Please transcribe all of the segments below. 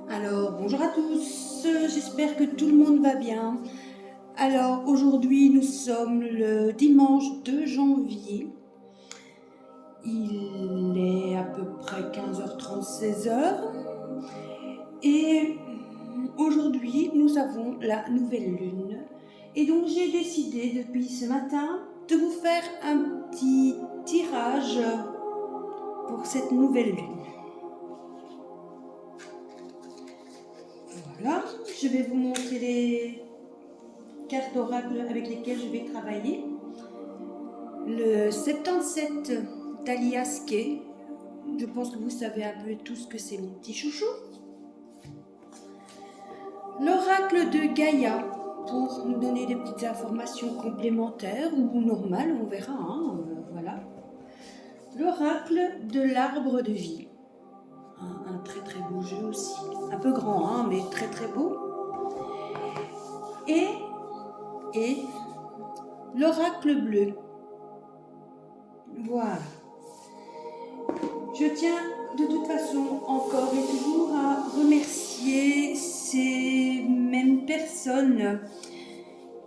Alors, bonjour à tous, j'espère que tout le monde va bien. Alors, aujourd'hui, nous sommes le dimanche 2 janvier. Il est à peu près 15h30, 16h. Et aujourd'hui, nous avons la nouvelle lune. Et donc, j'ai décidé depuis ce matin de vous faire un petit tirage pour cette nouvelle lune. Voilà, je vais vous montrer les cartes d'oracle avec lesquelles je vais travailler. Le 77 d'Alias Kay, je pense que vous savez un peu tout ce que c'est, mon petit chouchou. L'oracle de Gaïa, pour nous donner des petites informations complémentaires ou normales, on verra, voilà. L'oracle de l'arbre de vie, un très très beau jeu aussi, un peu grand, mais très très beau. Et l'oracle bleu. Voilà. Je tiens de toute façon encore et toujours à remercier ces mêmes personnes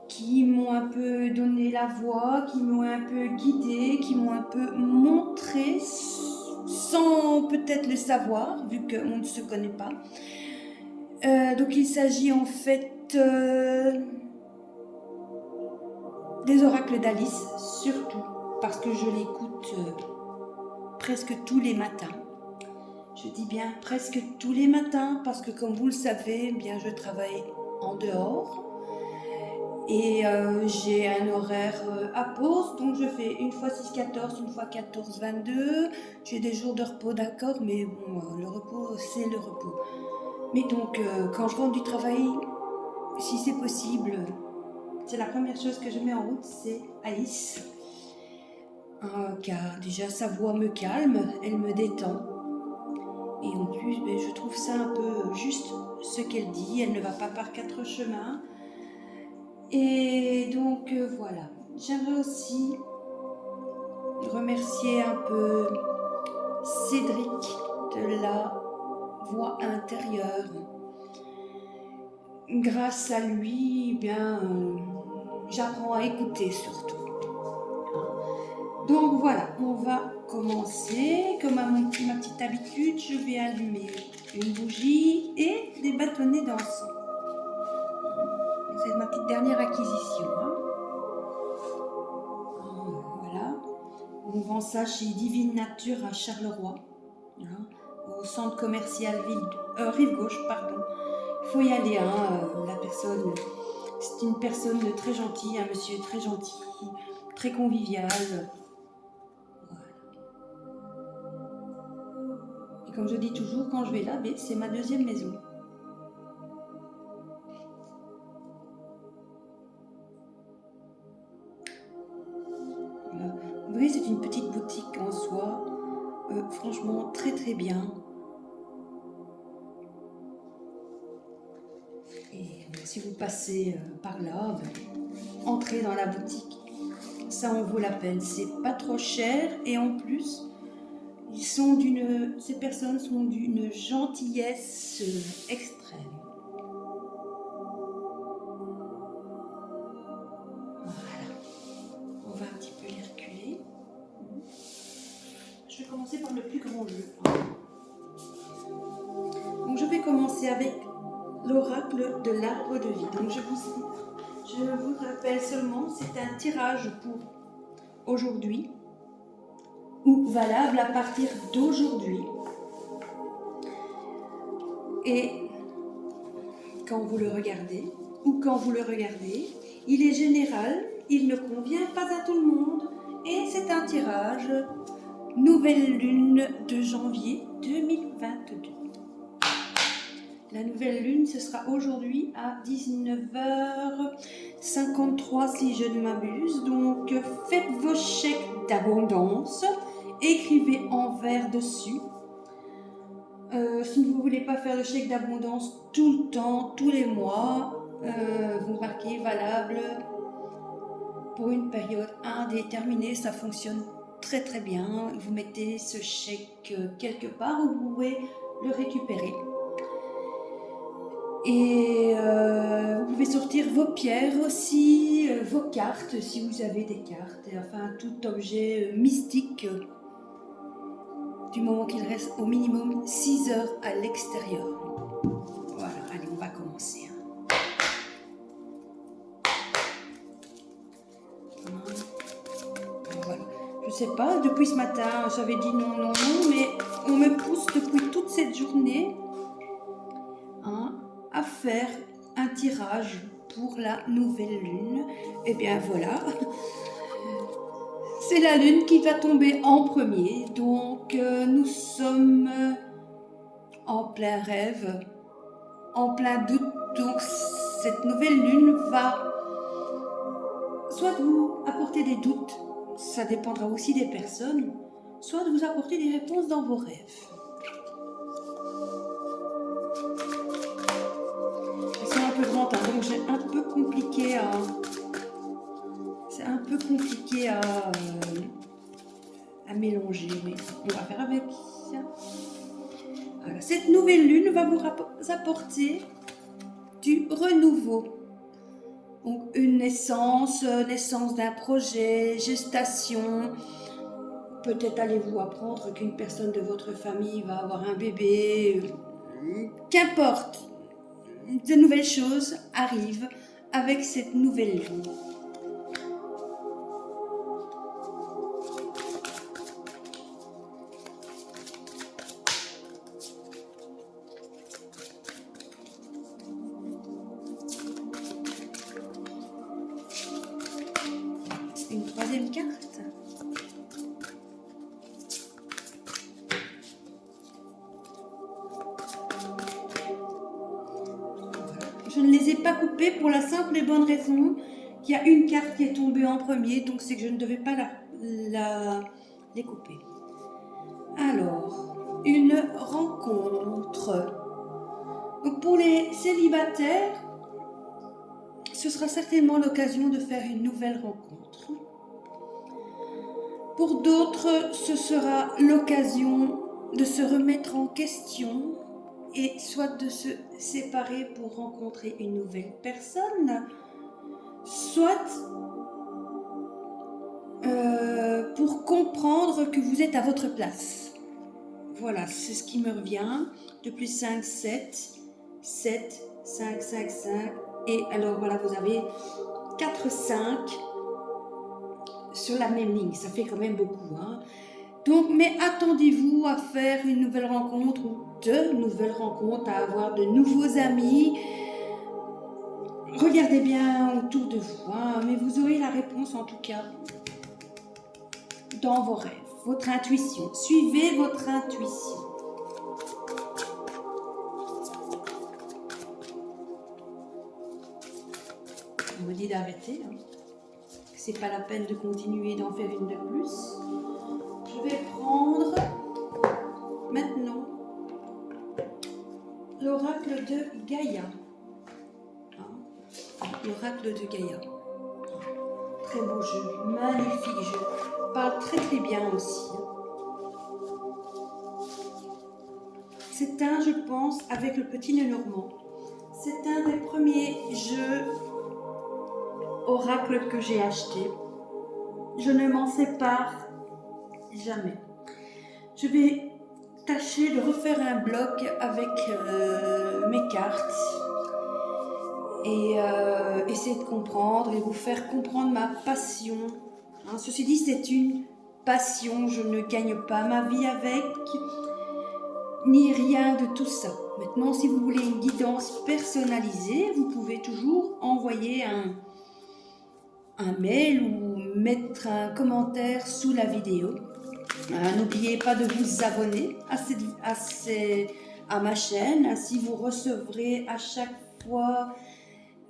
qui m'ont un peu donné la voix, qui m'ont un peu guidée, qui m'ont un peu montré sans peut-être le savoir, vu qu'on ne se connaît pas. Donc il s'agit en fait des oracles d'Alice, surtout parce que je l'écoute presque tous les matins. Je dis bien presque tous les matins parce que comme vous le savez, bien je travaille en dehors et j'ai un horaire à pause, donc je fais une fois 6-14, une fois 14-22. J'ai des jours de repos, d'accord, mais bon, le repos c'est le repos. Mais donc quand je rentre du travail, si c'est possible, c'est la première chose que je mets en route, c'est Alice. Car déjà sa voix me calme, elle me détend. Et en plus, je trouve ça un peu juste ce qu'elle dit, elle ne va pas par quatre chemins. Et donc voilà, j'aimerais aussi remercier un peu Cédric de la voix intérieure. Grâce à lui, j'apprends à écouter surtout. Donc voilà, on va commencer. Comme à ma petite habitude, je vais allumer une bougie et des bâtonnets d'encens. C'est ma petite dernière acquisition. Voilà. On vend ça chez Divine Nature à Charleroi, au centre commercial Rive Gauche, pardon. Il faut y aller, la personne, c'est une personne très gentille, un monsieur très gentil, très convivial. Et comme je dis toujours, quand je vais là, c'est ma deuxième maison. Voilà. Vous voyez, c'est une petite boutique en soi, franchement très très bien. Et si vous passez par là, entrez dans la boutique. Ça en vaut la peine, c'est pas trop cher et en plus, ces personnes sont d'une gentillesse extrême. Voilà, on va un petit peu les reculer. Je vais commencer par le plus grand jeu. Donc je vais commencer avec l'oracle de l'arbre de vie. Donc je vous rappelle seulement, c'est un tirage pour aujourd'hui ou valable à partir d'aujourd'hui. Et quand vous le regardez, il est général, il ne convient pas à tout le monde et c'est un tirage nouvelle lune de janvier 2022. La nouvelle lune, ce sera aujourd'hui à 19h53 si je ne m'abuse. Donc faites vos chèques d'abondance, écrivez en vert dessus. Si vous ne voulez pas faire le chèque d'abondance tout le temps, tous les mois, vous marquez valable pour une période indéterminée, ça fonctionne très très bien. Vous mettez ce chèque quelque part où vous pouvez le récupérer. Et vous pouvez sortir vos pierres aussi, vos cartes si vous avez des cartes, et enfin tout objet mystique du moment qu'il reste au minimum 6 heures à l'extérieur. Voilà, allez, on va commencer. Voilà. Je sais pas, depuis ce matin, j'avais dit non, non, non, mais on me pousse depuis toute cette journée à faire un tirage pour la nouvelle lune. Et bien voilà, c'est la lune qui va tomber en premier. Donc nous sommes en plein rêve, en plein doute. Donc cette nouvelle lune va soit vous apporter des doutes, ça dépendra aussi des personnes, soit de vous apporter des réponses dans vos rêves. C'est un peu grand, hein, donc c'est un peu compliqué à... à mélanger, mais on va faire avec. Voilà. Cette nouvelle lune va vous apporter du renouveau. Donc une naissance d'un projet, gestation. Peut-être allez-vous apprendre qu'une personne de votre famille va avoir un bébé. Qu'importe, de nouvelles choses arrivent avec cette nouvelle lune. Une troisième carte. Je ne les ai pas coupées pour la simple et bonne raison qu'il y a une carte qui est tombée en premier, donc c'est que je ne devais pas les couper. Alors, une rencontre. Donc pour les célibataires, ce sera certainement l'occasion de faire une nouvelle rencontre. Pour d'autres, ce sera l'occasion de se remettre en question et soit de se séparer pour rencontrer une nouvelle personne, soit pour comprendre que vous êtes à votre place. Voilà, c'est ce qui me revient. Depuis 5, 7, 7, 5, 5, 5. Et alors voilà, vous avez 4, 5 sur la même ligne. Ça fait quand même beaucoup, hein. Donc, mais attendez-vous à faire une nouvelle rencontre ou de nouvelles rencontres, à avoir de nouveaux amis. Regardez bien autour de vous, hein, mais vous aurez la réponse en tout cas dans vos rêves, votre intuition. Suivez votre intuition. On me dit d'arrêter, hein. C'est pas la peine de continuer d'en faire une de plus. Je vais prendre maintenant l'oracle de Gaïa. L'oracle de Gaïa. Très beau jeu, magnifique jeu. Parle très très bien aussi. C'est un, je pense, avec le petit Lenormand. C'est un des premiers jeux oracle que j'ai acheté. Je ne m'en sépare jamais. Je vais tâcher de refaire un bloc avec mes cartes et essayer de comprendre et vous faire comprendre ma passion. Hein, ceci dit, c'est une passion. Je ne gagne pas ma vie avec, ni rien de tout ça. Maintenant, si vous voulez une guidance personnalisée, vous pouvez toujours envoyer un mail ou mettre un commentaire sous la vidéo. N'oubliez pas de vous abonner à ma chaîne, ainsi vous recevrez à chaque fois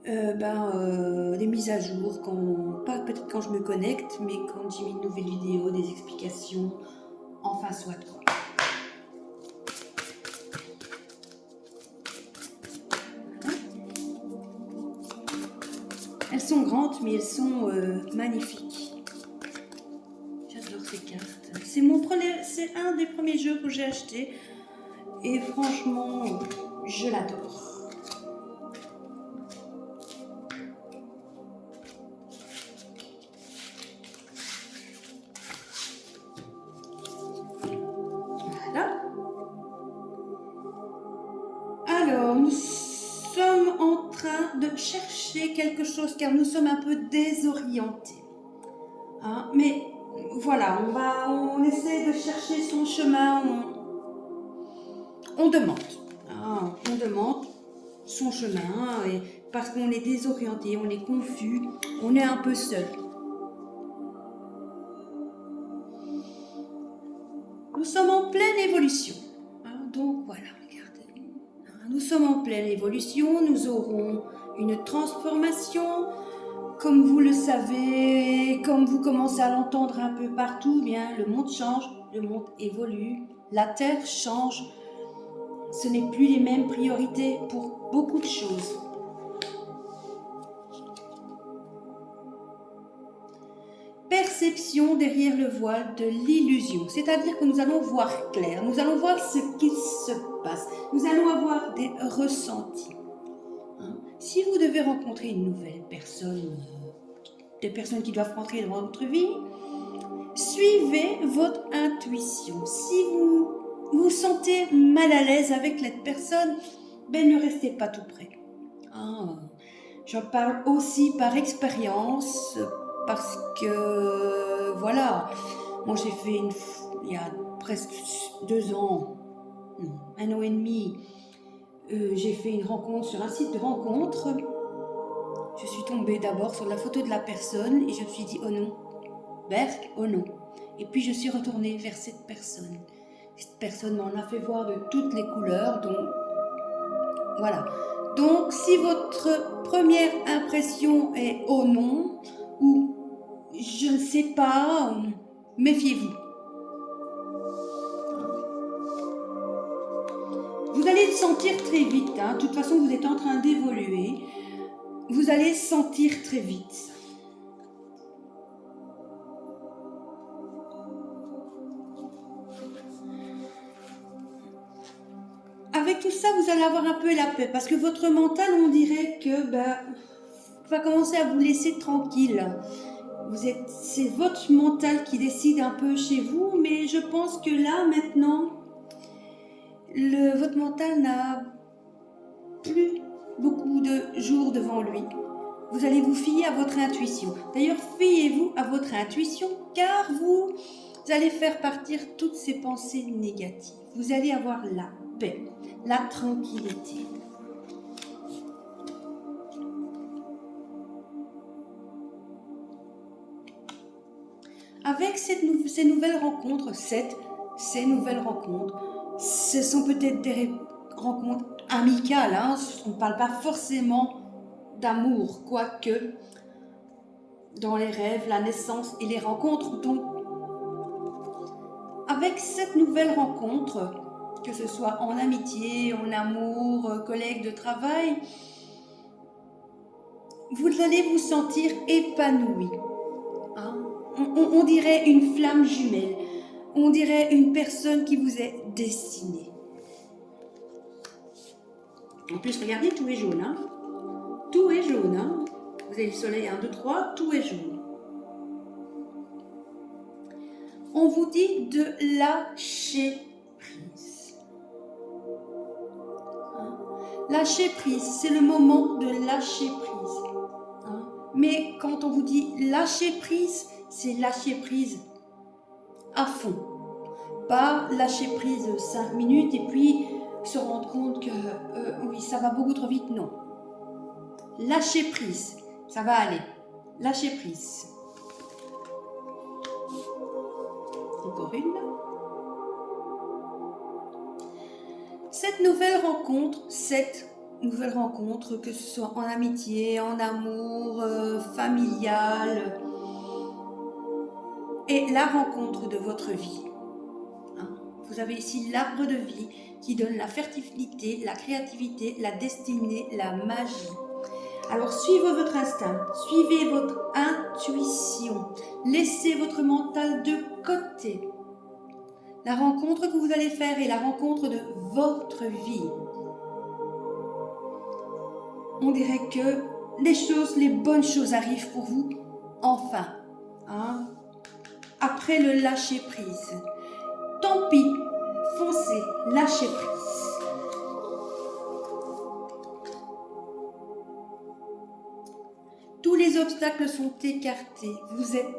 des mises à jour, pas peut-être quand je me connecte, mais quand j'ai mis une nouvelle vidéo, des explications, enfin soit quoi. Elles sont grandes. grandes, mais elles sont magnifiques. J'adore ces cartes. C'est un des premiers jeux que j'ai acheté. Et franchement, je l'adore. Voilà. Alors, nous sommes en train de chercher quelque chose car nous sommes un peu désorientés. Hein, mais voilà, on essaie de chercher son chemin. On demande. Hein, on demande son chemin et parce qu'on est désorienté, on est confus, on est un peu seul. Nous sommes en pleine évolution. Hein, donc voilà, regardez. Hein, nous sommes en pleine évolution, nous aurons une transformation. Comme vous le savez, comme vous commencez à l'entendre un peu partout, bien, le monde change, le monde évolue, la Terre change. Ce n'est plus les mêmes priorités pour beaucoup de choses. Perception derrière le voile de l'illusion, c'est-à-dire que nous allons voir clair, nous allons voir ce qui se passe, nous allons avoir des ressentis. Hein? Si vous devez rencontrer une nouvelle personne, des personnes qui doivent rentrer dans votre vie, suivez votre intuition. Si vous vous sentez mal à l'aise avec cette personne, ben ne restez pas tout près. Ah, j'en parle aussi par expérience, parce que voilà, moi j'ai fait il y a presque 2 ans, non, 1 an et demi, j'ai fait une rencontre sur un site de rencontre. Je suis tombée d'abord sur la photo de la personne et je me suis dit oh non, Berck, oh non. Et puis je suis retournée vers cette personne. Cette personne m'en a fait voir de toutes les couleurs, donc voilà. Donc si votre première impression est oh non ou je ne sais pas, méfiez-vous. Vous allez le sentir très vite, hein. De toute façon vous êtes en train d'évoluer. Vous allez sentir très vite. Avec tout ça, vous allez avoir un peu la paix parce que votre mental, on dirait que va commencer à vous laisser tranquille. C'est votre mental qui décide un peu chez vous, mais je pense que là, maintenant, votre mental n'a plus beaucoup de jours devant lui. Vous allez vous fier à votre intuition. D'ailleurs, fiez-vous à votre intuition car vous allez faire partir toutes ces pensées négatives. Vous allez avoir la paix, la tranquillité. Avec ces nouvelles rencontres, ces nouvelles rencontres, ce sont peut-être des rencontres amicales, hein, on ne parle pas forcément d'amour, quoique dans les rêves, la naissance et les rencontres. Donc, avec cette nouvelle rencontre, que ce soit en amitié, en amour, collègue de travail, vous allez vous sentir épanoui. Hein? On dirait une flamme jumelle, on dirait une personne qui vous est destinée. En plus, regardez, tout est jaune. Hein? Tout est jaune. Hein? Vous avez le soleil 1, 2, 3, tout est jaune. On vous dit de lâcher prise. Hein? Lâcher prise, c'est le moment de lâcher prise. Hein? Mais quand on vous dit lâcher prise, c'est lâcher prise à fond. Pas lâcher prise 5 minutes et puis se rendre compte que oui, ça va beaucoup trop vite. Non. Lâcher prise, ça va aller. Lâcher prise. Encore une. Cette nouvelle rencontre, que ce soit en amitié, en amour, familial, est la rencontre de votre vie. Hein? Vous avez ici l'arbre de vie qui donne la fertilité, la créativité, la destinée, la magie. Alors suivez votre instinct, suivez votre intuition, laissez votre mental de côté. La rencontre que vous allez faire est la rencontre de votre vie. On dirait que les bonnes choses arrivent pour vous, enfin. Hein? Après le lâcher prise. Tant pis, foncez, lâchez prise. Tous les obstacles sont écartés, vous êtes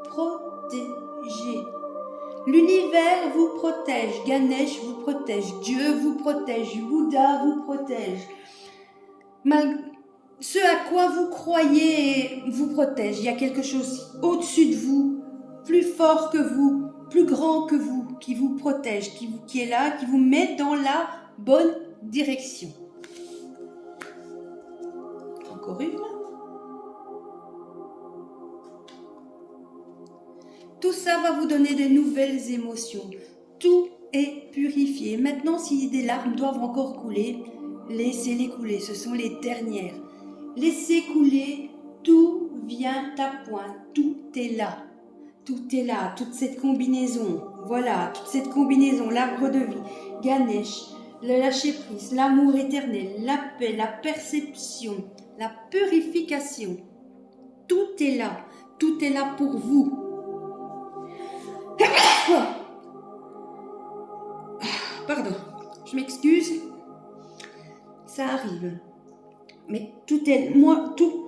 protégés. L'univers vous protège, Ganesh vous protège, Dieu vous protège, Bouddha vous protège. Ce à quoi vous croyez vous protège. Il y a quelque chose au-dessus de vous, plus fort que vous, plus grand que vous, qui vous protège, qui est là, qui vous met dans la bonne direction. Encore une. Tout ça va vous donner des nouvelles émotions. Tout est purifié. Maintenant, si des larmes doivent encore couler, laissez-les couler. Ce sont les dernières. Laissez couler. Tout vient à point. Tout est là. Tout est là. Toute cette combinaison. Voilà, toute cette combinaison. L'arbre de vie. Ganesh. Le lâcher-prise. L'amour éternel. La paix. La perception. La purification. Tout est là. Tout est là pour vous. Pardon, je m'excuse, ça arrive. Mais tout est, moi, tout...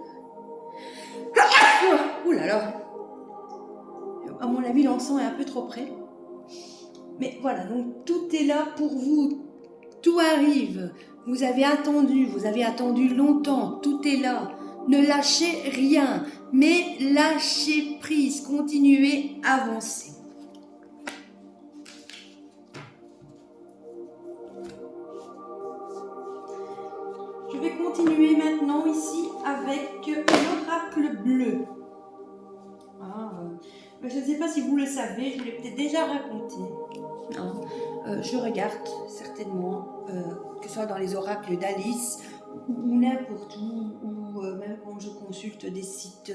Ouh là là. À mon avis, l'encens est un peu trop près. Mais voilà, donc tout est là pour vous. Tout arrive. Vous avez attendu longtemps. Tout est là. Ne lâchez rien, mais lâchez prise. Continuez à avancer. Je vais continuer maintenant ici avec l'oracle bleu. Je ne sais pas si vous le savez, je vous l'ai peut-être déjà raconté. Je regarde certainement, que ce soit dans les oracles d'Alice ou n'importe où, même quand je consulte des sites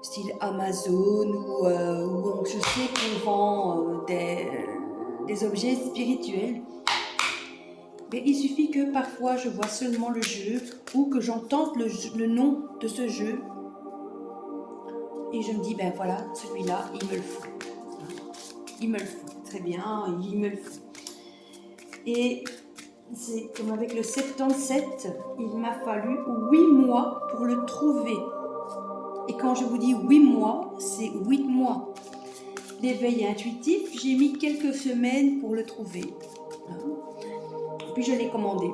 style Amazon où je sais qu'on vend des objets spirituels. Mais il suffit que parfois je vois seulement le jeu ou que j'entende le nom de ce jeu et je me dis, ben voilà, celui-là, il me le faut. Il me le faut, très bien, il me le faut. Et c'est comme avec le 77, il m'a fallu 8 mois pour le trouver. Et quand je vous dis 8 mois, c'est 8 mois. L'éveil intuitif, j'ai mis quelques semaines pour le trouver. Puis je l'ai commandé.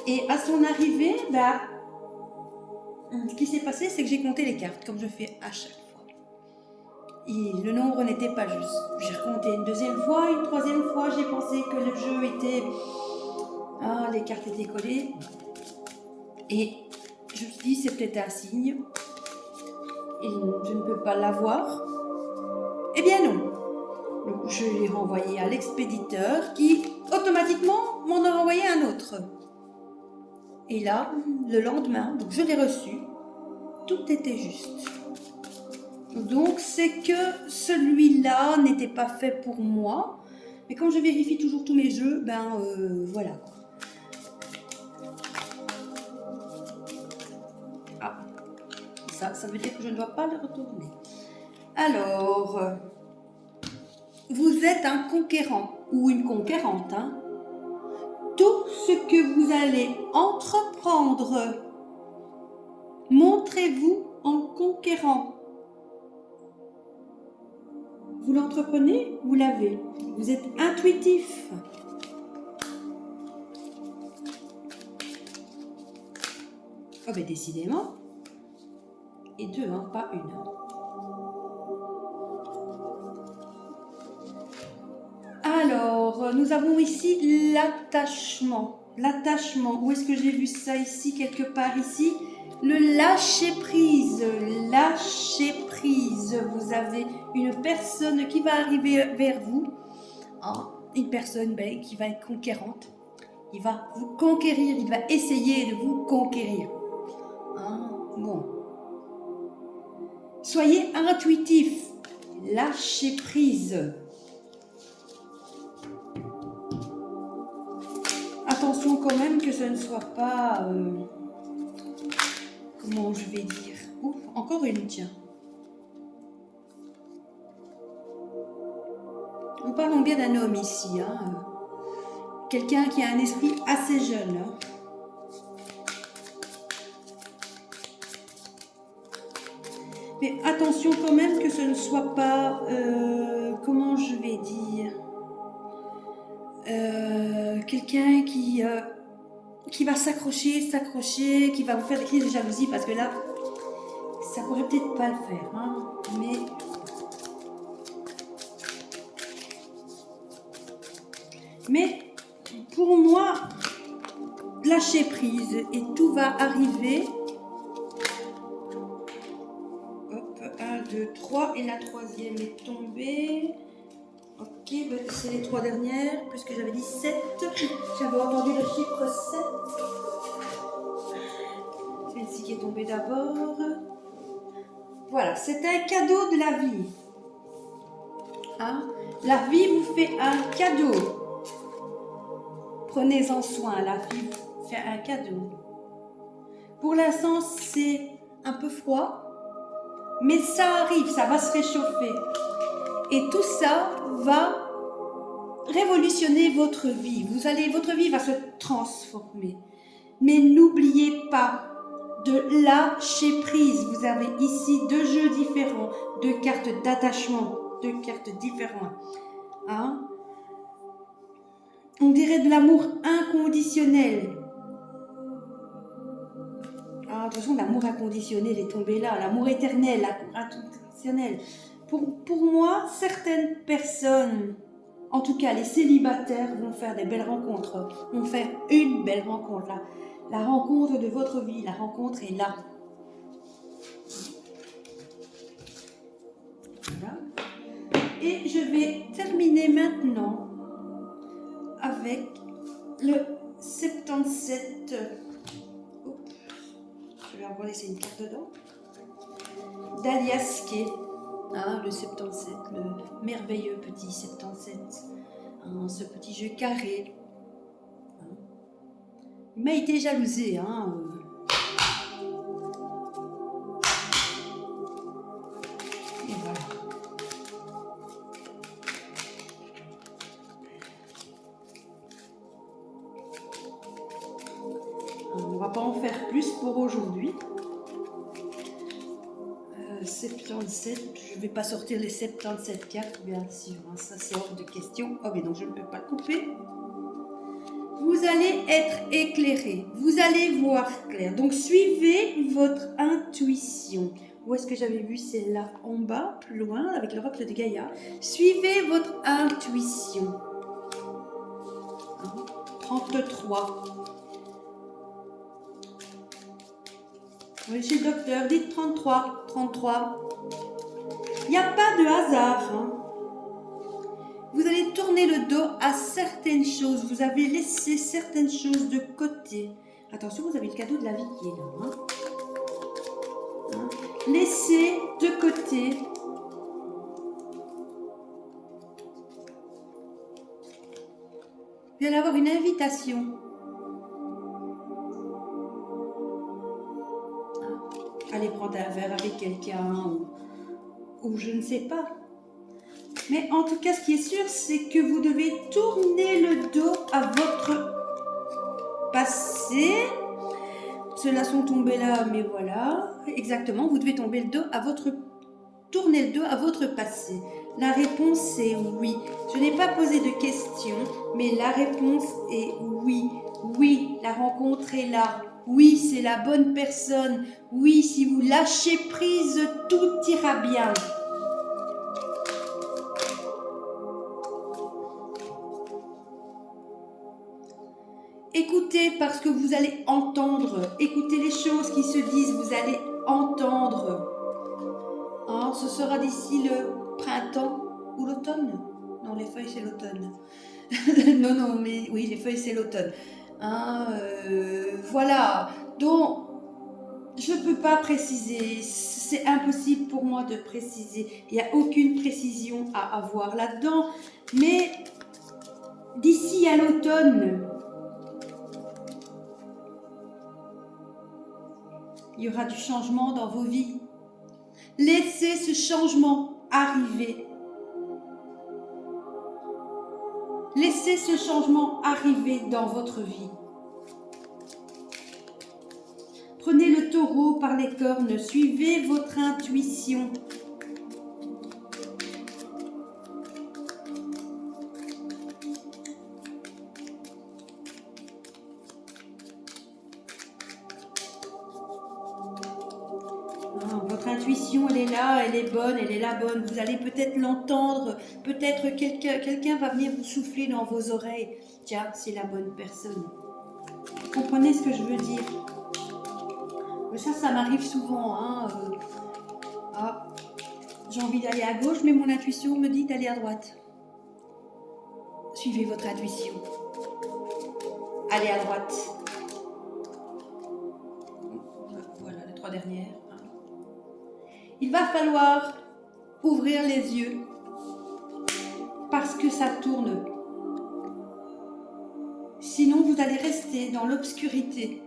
Et à son arrivée, ce qui s'est passé, c'est que j'ai compté les cartes, comme je fais à chaque fois. Et le nombre n'était pas juste. J'ai recompté une deuxième fois, une troisième fois, j'ai pensé que le jeu était... les cartes étaient collées. Et je me suis dit, c'est peut-être un signe. Et je ne peux pas l'avoir. Eh bien non. Donc, je l'ai renvoyé à l'expéditeur qui, automatiquement, m'en a renvoyé un autre. Et là, le lendemain, donc je l'ai reçu, tout était juste. Donc, c'est que celui-là n'était pas fait pour moi. Mais quand je vérifie toujours tous mes jeux, voilà. Ça veut dire que je ne dois pas le retourner. Alors... vous êtes un conquérant ou une conquérante. Tout ce que vous allez entreprendre, montrez-vous en conquérant. Vous l'entreprenez, vous l'avez. Vous êtes intuitif. Ah ben décidément. Et deux, pas une. Alors, nous avons ici l'attachement. L'attachement, où est-ce que j'ai vu ça ici, quelque part ici? Le lâcher-prise. Lâcher-prise. Vous avez une personne qui va arriver vers vous. Une personne qui va être conquérante. Il va vous conquérir, il va essayer de vous conquérir. Hein? Bon. Soyez intuitif. Lâchez prise. Attention quand même que ce ne soit pas... comment je vais dire? Ouf, encore une, tiens. Nous parlons bien d'un homme ici. Hein. Quelqu'un qui a un esprit assez jeune. Hein. Mais attention quand même que ce ne soit pas... comment je vais dire? Quelqu'un qui va s'accrocher, qui va vous faire des crises de jalousie, parce que là, ça pourrait peut-être pas le faire, hein, mais pour moi, lâchez prise et tout va arriver. Hop, 1, 2, 3, et la troisième est tombée. Ok, ben c'est les 3 dernières, puisque j'avais dit 7. J'avais entendu le chiffre 7. Celle-ci qui est tombée d'abord. Voilà, c'est un cadeau de la vie. Hein? La vie vous fait un cadeau. Prenez-en soin, la vie vous fait un cadeau. Pour l'instant, c'est un peu froid, mais ça arrive, ça va se réchauffer. Et tout ça va révolutionner votre vie. Votre vie va se transformer. Mais n'oubliez pas de lâcher prise. Vous avez ici 2 jeux différents, 2 cartes d'attachement, 2 cartes différentes. Hein? On dirait de l'amour inconditionnel. Ah, attention, l'amour inconditionnel est tombé là. L'amour éternel, l'amour inconditionnel. Pour moi, certaines personnes, en tout cas les célibataires, vont faire des belles rencontres. Vont faire une belle rencontre là. La rencontre de votre vie, la rencontre est là. Voilà. Et je vais terminer maintenant avec le 77. Oups, je vais encore laisser une carte dedans. D'Alias Kay. Hein, le 77, le merveilleux petit 77. Hein, ce petit jeu carré. Il m'a été jalousé, hein. Et voilà. On va pas en faire plus pour aujourd'hui. 77, je ne vais pas sortir les 77 cartes, bien sûr, hein, ça c'est hors de question. Oh mais non, je ne peux pas le couper. Vous allez être éclairé, vous allez voir clair. Donc suivez votre intuition. Où est-ce que j'avais vu celle-là? En bas, plus loin, avec l'oracle de Gaïa. Suivez votre intuition. 33. Oui, chez le docteur, dites 33. 33. Il n'y a pas de hasard. Hein. Vous allez tourner le dos à certaines choses. Vous avez laissé certaines choses de côté. Attention, vous avez le cadeau de la vie qui est là. Hein. Hein. Laissez de côté. Vous allez avoir une invitation. Allez prendre un verre avec quelqu'un ou je ne sais pas. Mais en tout cas, ce qui est sûr, c'est que vous devez tourner le dos à votre passé. Ceux-là sont tombés là, mais voilà. Exactement, vous devez tourner le dos à votre passé. La réponse est oui. Je n'ai pas posé de questions, mais la réponse est oui. Oui, la rencontre est là. Oui, c'est la bonne personne. Oui, si vous lâchez prise, tout ira bien. Écoutez parce que vous allez entendre. Écoutez les choses qui se disent, vous allez entendre. Hein, ce sera d'ici le printemps ou l'automne. Non, les feuilles c'est l'automne. Non, mais oui, les feuilles c'est l'automne. Hein, voilà. Donc, je ne peux pas préciser. C'est impossible pour moi de préciser. Il n'y a aucune précision à avoir là-dedans. Mais d'ici à l'automne, il y aura du changement dans vos vies. Laissez ce changement arriver. Laissez ce changement arriver dans votre vie. Prenez le taureau par les cornes, suivez votre intuition. Votre intuition, elle est là, elle est bonne, elle est la bonne. Vous allez peut-être l'entendre, peut-être quelqu'un va venir vous souffler dans vos oreilles. Tiens, c'est la bonne personne. Vous comprenez ce que je veux dire? Ça m'arrive souvent. Hein, j'ai envie d'aller à gauche, mais mon intuition me dit d'aller à droite. Suivez votre intuition. Allez à droite. Voilà, les 3 dernières. Il va falloir ouvrir les yeux parce que ça tourne. Sinon, vous allez rester dans l'obscurité.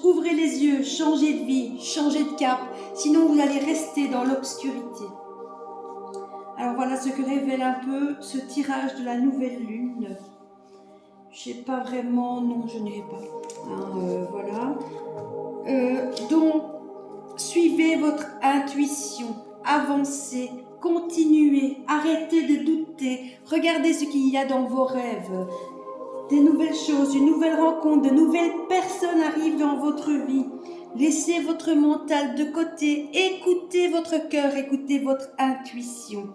Ouvrez les yeux, changez de vie, changez de cap. Sinon, vous allez rester dans l'obscurité. Alors voilà ce que révèle un peu ce tirage de la nouvelle lune. Je n'ai pas vraiment... Non, je n'irai pas. Voilà. Donc, suivez votre intuition, avancez, continuez, arrêtez de douter, regardez ce qu'il y a dans vos rêves. Des nouvelles choses, une nouvelle rencontre, de nouvelles personnes arrivent dans votre vie. Laissez votre mental de côté, écoutez votre cœur, écoutez votre intuition.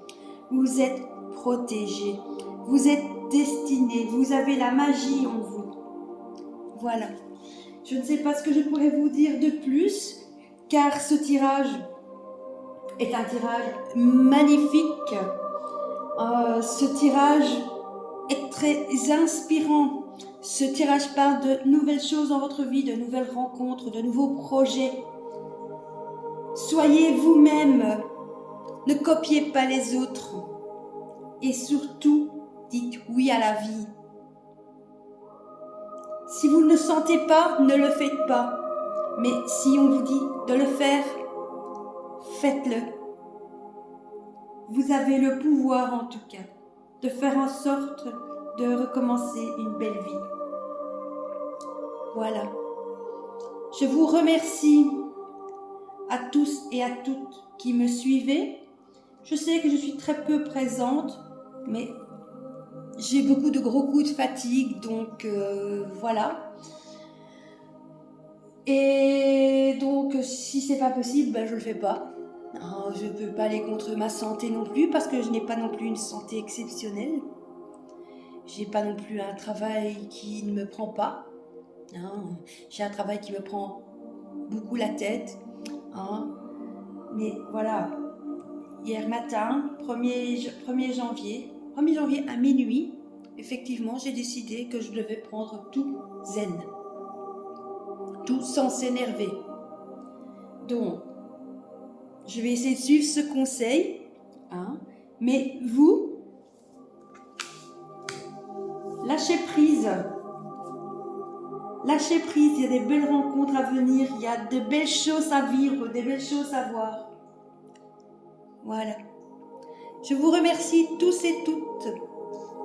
Vous êtes protégé, vous êtes destiné, vous avez la magie en vous. Voilà. Je ne sais pas ce que je pourrais vous dire de plus, car ce tirage est un tirage magnifique. Ce tirage est très inspirant. Ce tirage parle de nouvelles choses dans votre vie, de nouvelles rencontres, de nouveaux projets. Soyez vous-même, ne copiez pas les autres. Et surtout, dites oui à la vie. Si vous ne le sentez pas, ne le faites pas. Mais si on vous dit de le faire, faites-le. Vous avez le pouvoir en tout cas de faire en sorte de recommencer une belle vie. Voilà. Je vous remercie à tous et à toutes qui me suivez. Je sais que je suis très peu présente, mais j'ai beaucoup de gros coups de fatigue, donc voilà. Et donc, si c'est pas possible, ben, je le fais pas. Je peux pas aller contre ma santé non plus, parce que je n'ai pas non plus une santé exceptionnelle. J'ai pas non plus un travail qui ne me prend pas. J'ai un travail qui me prend beaucoup la tête. Mais voilà, hier matin, 1er janvier à minuit, effectivement, j'ai décidé que je devais prendre tout zen. Tout sans s'énerver. Donc, je vais essayer de suivre ce conseil. Mais vous, lâchez prise. Lâchez prise, il y a des belles rencontres à venir, il y a de belles choses à vivre, des belles choses à voir. Voilà. Je vous remercie tous et toutes.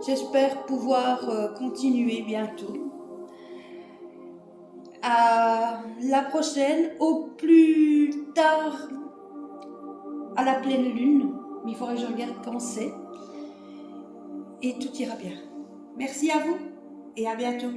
J'espère pouvoir continuer bientôt. À la prochaine, au plus tard à la pleine lune. Mais il faudrait que je regarde quand c'est. Et tout ira bien. Merci à vous et à bientôt.